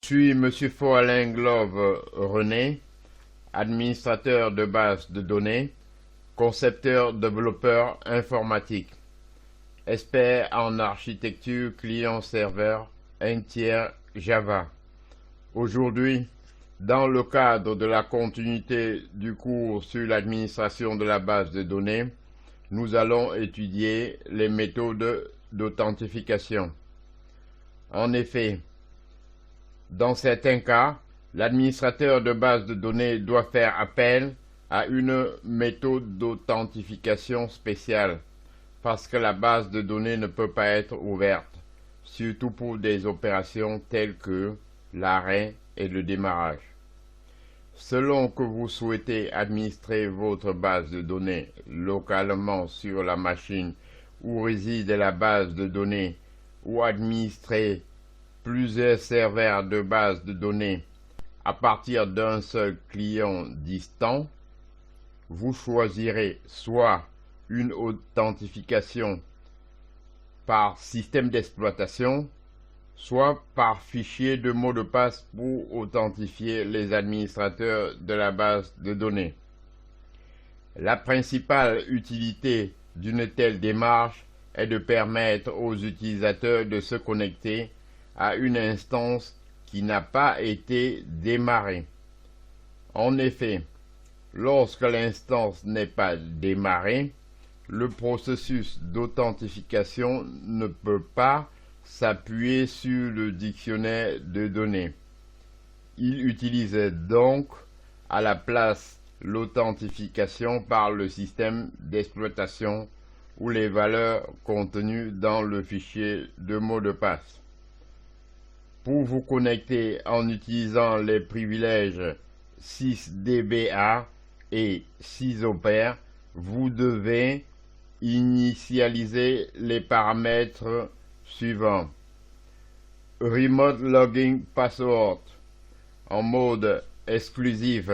Suis Monsieur Foalain-Glove René, administrateur de base de données, concepteur développeur informatique, expert en architecture client-serveur, un tiers Java. Aujourd'hui, dans le cadre de la continuité du cours sur l'administration de la base de données, nous allons étudier les méthodes d'authentification. En effet, dans certains cas, l'administrateur de base de données doit faire appel à une méthode d'authentification spéciale parce que la base de données ne peut pas être ouverte, surtout pour des opérations telles que l'arrêt et le démarrage. Selon que vous souhaitez administrer votre base de données localement sur la machine où réside la base de données ou administrer plusieurs serveurs de base de données à partir d'un seul client distant, vous choisirez soit une authentification par système d'exploitation, soit par fichier de mot de passe pour authentifier les administrateurs de la base de données. La principale utilité d'une telle démarche est de permettre aux utilisateurs de se connecter à une instance qui n'a pas été démarrée. En effet, lorsque l'instance n'est pas démarrée, le processus d'authentification ne peut pas s'appuyer sur le dictionnaire de données. Il utilise donc à la place l'authentification par le système d'exploitation ou les valeurs contenues dans le fichier de mot de passe. Pour vous connecter en utilisant les privilèges 6DBA et 6Opère, vous devez initialiser les paramètres suivants. Remote Login Password en mode exclusif.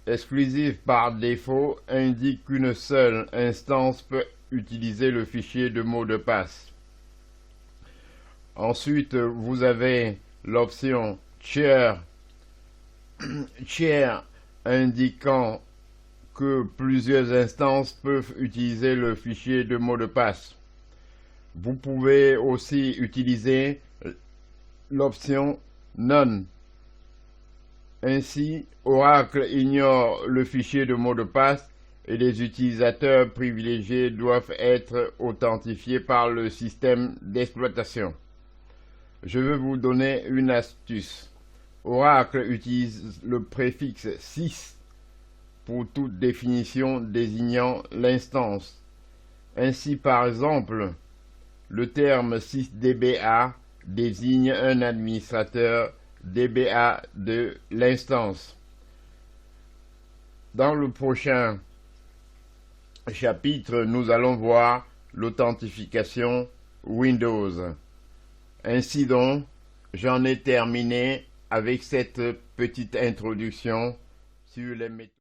Exclusif par défaut indique qu'une seule instance peut utiliser le fichier de mot de passe. Ensuite, vous avez l'option Share, indiquant que plusieurs instances peuvent utiliser le fichier de mot de passe. Vous pouvez aussi utiliser l'option None. Ainsi, Oracle ignore le fichier de mot de passe et les utilisateurs privilégiés doivent être authentifiés par le système d'exploitation. Je vais vous donner une astuce. Oracle utilise le préfixe 6 pour toute définition désignant l'instance. Ainsi, par exemple, le terme 6DBA désigne un administrateur DBA de l'instance. Dans le prochain chapitre, nous allons voir l'authentification Windows. Ainsi donc, j'en ai terminé avec cette petite introduction sur les méthodes.